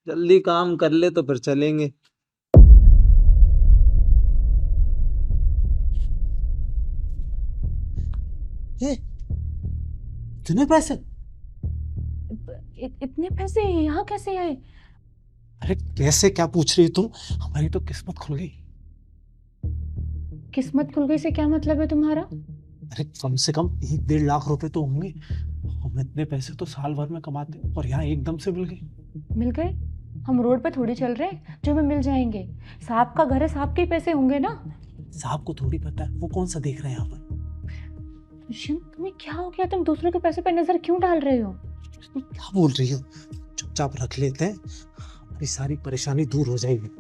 जल्दी काम कर ले तो फिर चलेंगे। ए, इतने पैसे? इतने पैसे यहाँ कैसे आए? अरे कैसे क्या पूछ रही हो तुम? हमारी तो किस्मत खुल गई। किस्मत खुल गई से क्या मतलब है तुम्हारा? अरे कम से कम 1-1.5 लाख रुपए तो होंगे। हम इतने पैसे तो साल भर में कमाते हैं और यहाँ एकदम से मिल गए। मिल गए? हम रोड पे थोड़ी चल रहे हैं जो हमें मिल जाएंगे। सांप का घर है, सांप के ही पैसे होंगे ना। साहब को थोड़ी पता है वो कौन सा देख रहे हैं यहाँ पर। दुष्यंत, तुम्हें क्या हो गया? तुम दूसरों के पैसे पे नजर क्यों डाल रहे हो? क्या बोल रही हो? चुपचाप रख लेते हैं, हमारी सारी परेशानी दूर हो जाएगी।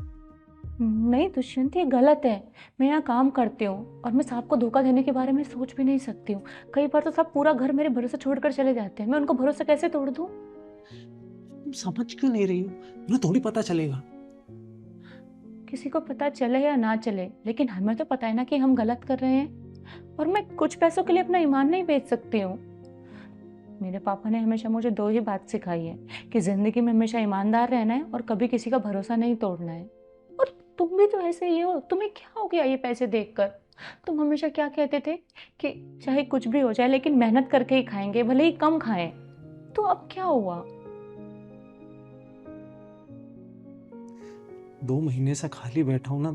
नहीं दुष्यंत, ये गलत है। मैं यहाँ काम करती हूँ और मैं सांप को धोखा देने के बारे में सोच भी नहीं सकती हूँ। कई बार तो सब पूरा घर मेरे भरोसे छोड़कर चले जाते हैं, मैं उनको भरोसा कैसे तोड़ दूँ? तुम समझ क्यों नहीं रही हो? उन्हें थोड़ी पता चलेगा। किसी को पता चले या ना चले, लेकिन हमें तो पता है ना कि हम गलत कर रहे हैं। और मैं कुछ पैसों के लिए अपना ईमान नहीं बेच सकती हूँ। मेरे पापा ने हमेशा मुझे दो ही बात सिखाई है कि जिंदगी में हमेशा ईमानदार रहना है और कभी किसी का भरोसा नहीं तोड़ना है। और तुम भी तो ऐसे ही हो। तुम्हें क्या हो गया ये पैसे देखकर? तुम हमेशा क्या कहते थे कि चाहे कुछ भी हो जाए लेकिन मेहनत करके ही खाएंगे, भले ही कम खाएं। तो अब क्या हुआ? 2 महीने से खाली बैठा हूं ना,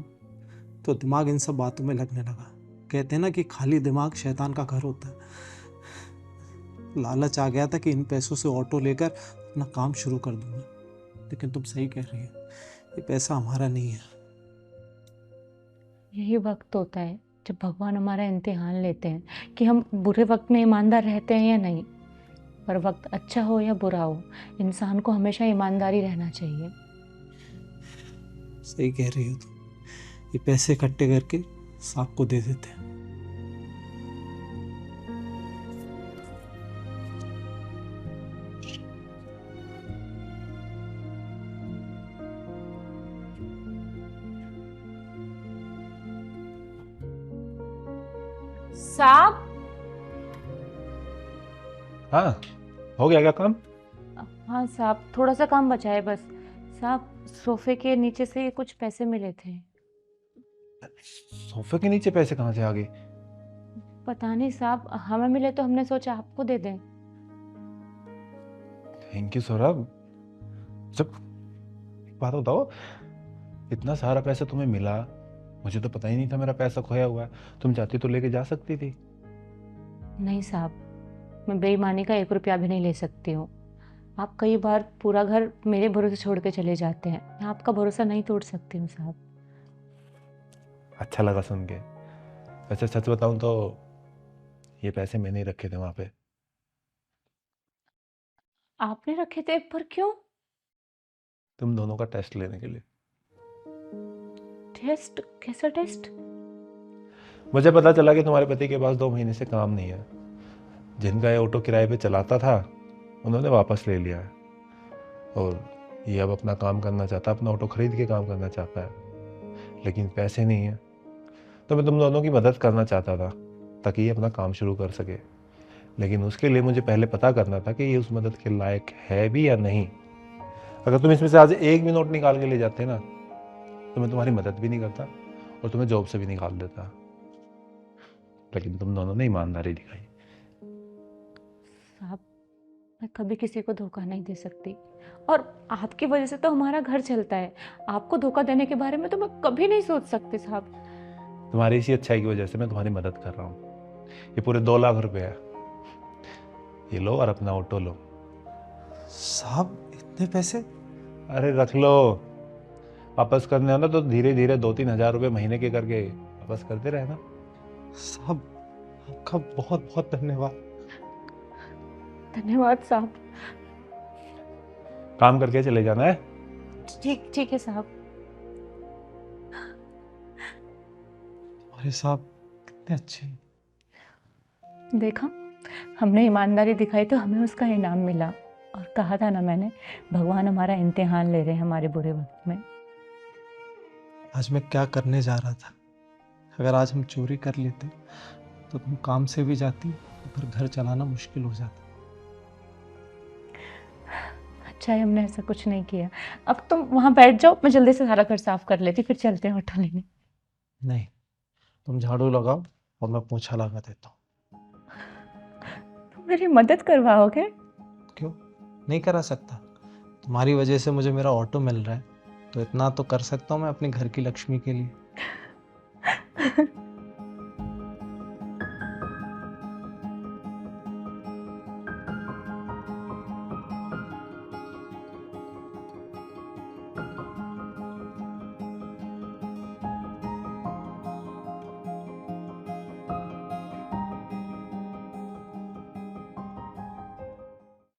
तो दिमाग इन सब बातों में लगने लगा। कहते हैं ना कि खाली दिमाग शैतान का घर होता है। लालच आ गया था कि इन पैसों से ऑटो लेकर अपना काम शुरू कर दूंगा। लेकिन तुम सही कह रही हो, ये पैसा हमारा नहीं है। यही वक्त होता है जब भगवान हमारा इम्तिहान लेते हैं कि हम बुरे वक्त में ईमानदार रहते हैं या नहीं। पर वक्त अच्छा हो या बुरा हो, इंसान को हमेशा ईमानदारी रहना चाहिए। सही कह रही हो तुम। ये पैसे इकट्ठे करके सांप को दे देते हैं। साहब। हाँ, हो गया क्या काम? हाँ साहब, थोड़ा सा काम बचा है बस। साहब, सोफे के नीचे से कुछ पैसे मिले थे। सोफे के नीचे पैसे कहाँ से आ गए? पता नहीं साहब, हमें मिले तो हमने सोचा आपको दे दें। Thank you Saurabh. जब एक बात बताओ, इतना सारा पैसा तुम्हें मिला, मुझे तो पता ही नहीं था मेरा पैसा खोया हुआ है। तुम चाहती तो लेके जा सकती थी। नहीं साहब, मैं बेईमानी का 1 रुपया भी नहीं ले सकती हूँ। आप कई बार पूरा घर मेरे भरोसे छोड़ के चले जाते हैं, मैं आपका भरोसा नहीं तोड़ सकती हूँ साहब। अच्छा लगा सुन के। वैसे सच बताऊं तो ये पैसे मैंने ही रखे थे वहां पे। आपने रखे थे? पर क्यों? तुम दोनों का टेस्ट लेने के लिए। टेस्ट? कैसा टेस्ट? मुझे पता चला कि तुम्हारे पति के पास 2 महीने से काम नहीं है। जिनका ये ऑटो किराए पे चलाता था, उन्होंने वापस ले लिया है। और ये अब अपना काम करना चाहता है, अपना ऑटो खरीद के काम करना चाहता है, लेकिन पैसे नहीं है। तो मैं तुम दोनों की मदद करना चाहता था ताकि ये अपना काम शुरू कर सके। लेकिन उसके लिए मुझे पहले पता करना था कि ये उस मदद के लायक है भी या नहीं। अगर तुम इसमें से आज एक भी नोट निकाल के ले जाते ना, तो मैं तुम्हारी मदद भी नहीं करता और तुम्हें जॉब से भी निकाल देता। लेकिन तुम दोनों ने ईमानदारी दिखाई। साहब, मैं कभी किसी को धोखा नहीं दे सकती। और आपकी वजह से तो हमारा घर चलता है। आपको धोखा देने के बारे में तो मैं कभी नहीं सोच सकती साहब। तुम्हारी इसी अच्छाई की वजह से मैं तुम्हारी मदद कर रहा हूँ। ये पूरे 2 लाख रुपए है। ये लो और अपना ऑटो लो। साहब इतने पैसे? अरे रख लो। वापस करने हो ना तो धीरे धीरे 2-3 हज़ार रुपये महीने के करके वापस करते रहना। साहब आपका बहुत बहुत धन्यवाद। धन्यवाद साहब। काम करके चले जाना है। ठीक ठीक है साहब। अरे साहब कितने अच्छे हैं। देखा, हमने ईमानदारी दिखाई तो हमें उसका इनाम मिला। और कहा था ना मैंने, भगवान हमारा इम्तिहान ले रहे हैं हमारे बुरे वक्त में। आज मैं क्या करने जा रहा था? अगर आज हम चोरी कर लेते तो तुम काम से भी जाती, पर घर चलाना मुश्किल हो जाता। अच्छा है हमने ऐसा कुछ नहीं किया। अब तुम वहाँ बैठ जाओ, मैं जल्दी से सारा घर साफ कर लेती, फिर चलते हैं ऑटो लेने। नहीं, तुम झाड़ू लगाओ और मैं पोछा लगा देता हूँ। तुम मेरी मदद करवाओगे? क्यों नहीं करा सकता? तुम्हारी वजह से मुझे मेरा ऑटो मिल रहा है, तो इतना तो कर सकता हूँ मैं अपने घर की लक्ष्मी के लिए।